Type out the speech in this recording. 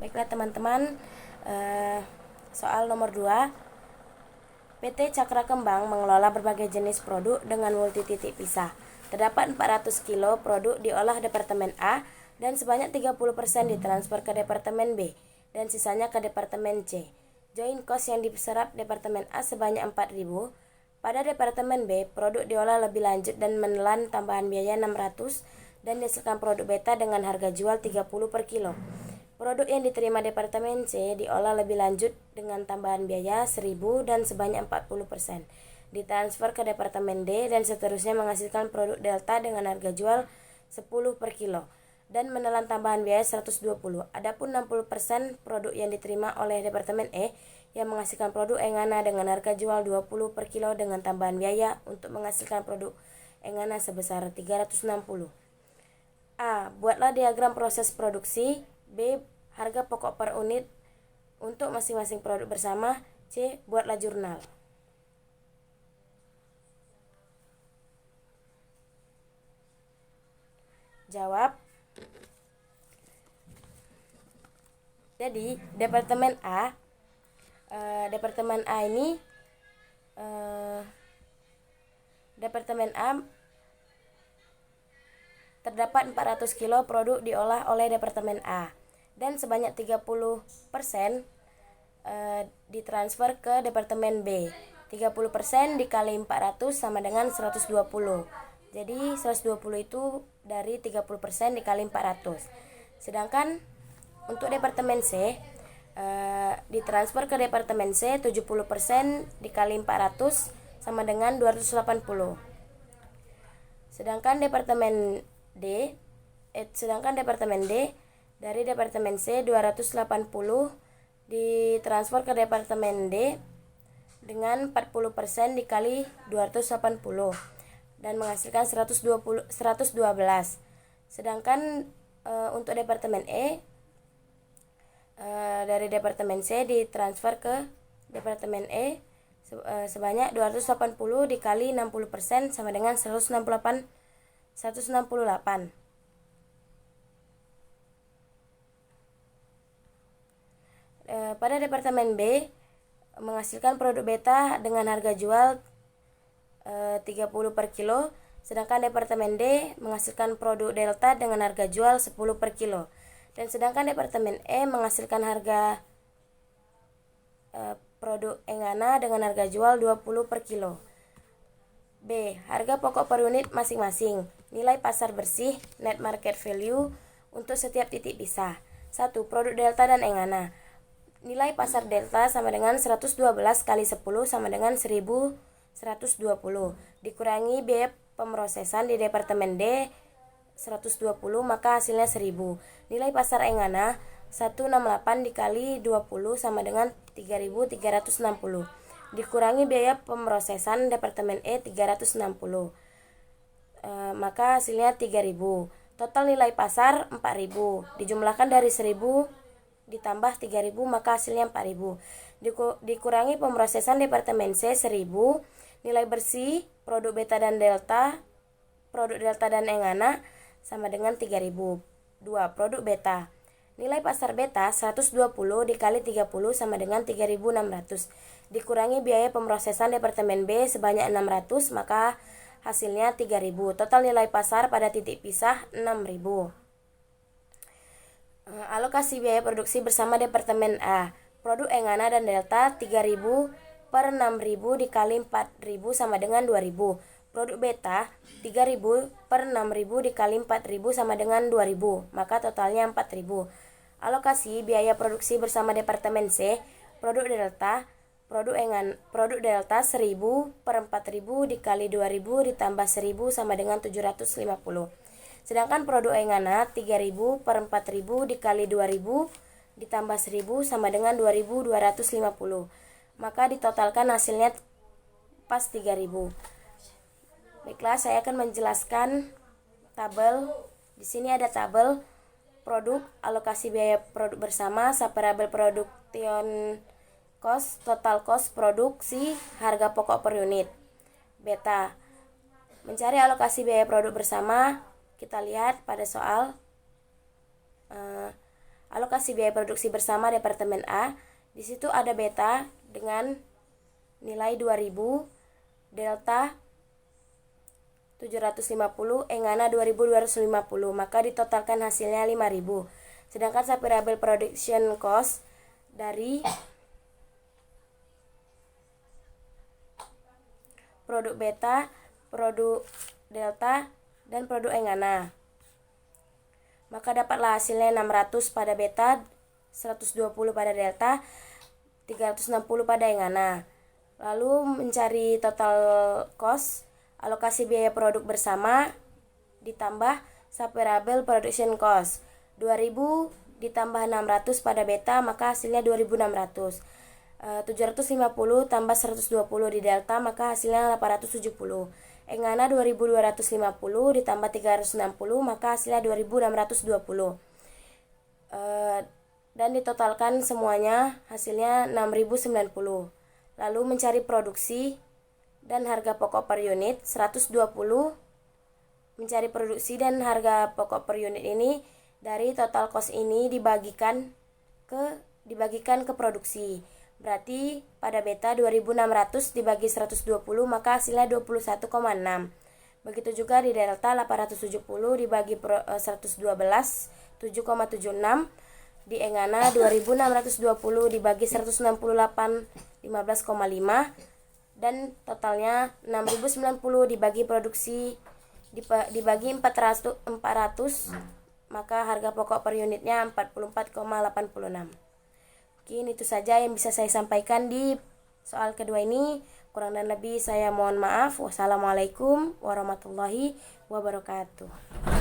Baiklah teman-teman, soal nomor 2. PT Cakra Kembang mengelola berbagai jenis produk dengan multi titik pisah. Terdapat 400 kilo produk diolah Departemen A dan sebanyak 30% ditransfer ke Departemen B dan sisanya ke Departemen C. Joint cost yang diserap Departemen A sebanyak 4.000. Pada Departemen B, produk diolah lebih lanjut dan menelan tambahan biaya 600 dan dihasilkan produk beta dengan harga jual 30 per kilo. Produk yang diterima Departemen C diolah lebih lanjut dengan tambahan biaya 1.000 dan sebanyak 40%. Ditransfer ke Departemen D dan seterusnya menghasilkan produk delta dengan harga jual 10 per kilo dan menelan tambahan biaya 120. Adapun 60% produk yang diterima oleh Departemen E yang menghasilkan produk Engana dengan harga jual 20 per kilo dengan tambahan biaya untuk menghasilkan produk Engana sebesar 360. A. Buatlah diagram proses produksi. B. Harga pokok per unit untuk masing-masing produk bersama. C. Buatlah jurnal. Jawab. Jadi Departemen A ini Departemen A terdapat 400 kilo produk diolah oleh Departemen A dan sebanyak 30% ditransfer ke Departemen B. 30% dikali 400 sama dengan 120. Jadi 120 itu dari 30% dikali 400. Sedangkan untuk Departemen C ditransfer ke Departemen C 70% dikali 400 sama dengan 280. Sedangkan Departemen D dari Departemen C 280 ditransfer ke Departemen D dengan 40% dikali 280 dan menghasilkan 112. Sedangkan untuk Departemen E dari Departemen C ditransfer ke Departemen E sebanyak 280 dikali 60% sama dengan 168. Pada Departemen B menghasilkan produk beta dengan harga jual 30 per kilo, sedangkan Departemen D menghasilkan produk delta dengan harga jual 10 per kilo. Dan sedangkan Departemen E menghasilkan harga produk Engana dengan harga jual 20 per kilo. B. Harga pokok per unit masing-masing. Nilai pasar bersih net market value untuk setiap titik pisah. 1. Produk delta dan Engana. Nilai pasar delta sama dengan 112 kali 10 sama dengan 1120 dikurangi biaya pemrosesan di Departemen D 120 maka hasilnya 1000. Nilai pasar Engana 168 dikali 20 sama dengan 3360 dikurangi biaya pemrosesan Departemen E 360 maka hasilnya 3000. Total nilai pasar 4000 dijumlahkan dari 1000 ditambah 3000 maka hasilnya 4000 dikurangi pemrosesan Departemen C 1000. Nilai bersih produk beta dan delta, produk delta dan Engana sama dengan 3000. 2. Produk beta. Nilai pasar beta 120 dikali 30 sama dengan 3600 dikurangi biaya pemrosesan Departemen B sebanyak 600 maka hasilnya 3000. Total nilai pasar pada titik pisah 6000. Alokasi biaya produksi bersama Departemen A. Produk Engana dan delta 3000 per 6000 dikali 4000 sama dengan 2000. Produk beta 3000 per 6000 dikali 4000 sama dengan 2000 maka totalnya 4000. Alokasi biaya produksi bersama Departemen C. Produk delta 1000 per 4000 dikali 2000 ditambah 1000 sama dengan 750. Sedangkan produk Engana 3000 per 4000 dikali 2000 ditambah 1000 sama dengan 2250. Maka ditotalkan hasilnya pas 3000. Baiklah, saya akan menjelaskan tabel. Di sini ada tabel produk, alokasi biaya produk bersama, separable production cost, total cost produksi, harga pokok per unit. Beta. Mencari alokasi biaya produk bersama, kita lihat pada soal alokasi biaya produksi bersama Departemen A. Di situ ada beta dengan nilai 2000, delta 750, engana 2250, maka ditotalkan hasilnya 5000. Sedangkan variable production cost dari produk beta, produk delta, dan produk engana, maka dapatlah hasilnya 600 pada beta, 120 pada delta, 360 pada engana. Lalu mencari total cost, alokasi biaya produk bersama ditambah variable production cost. 2000 ditambah 600 pada beta, maka hasilnya 2600. 750 tambah 120 di delta, maka hasilnya 870. Engana 2250 ditambah 360, maka hasilnya 2620. Dan ditotalkan semuanya hasilnya 6090. Lalu mencari produksi dan harga pokok per unit 120. Mencari produksi dan harga pokok per unit ini dari total cost ini dibagikan ke produksi. Berarti pada beta 2600 dibagi 120, maka hasilnya 21,6. Begitu juga di delta 870 dibagi 112, 7,76. Di engana 2620 dibagi 168, 15,5. Dan totalnya 6090 dibagi produksi dibagi 400, maka harga pokok per unitnya 44,86. Mungkin itu saja yang bisa saya sampaikan di soal kedua ini. Kurang dan lebih saya mohon maaf. Wassalamualaikum warahmatullahi wabarakatuh.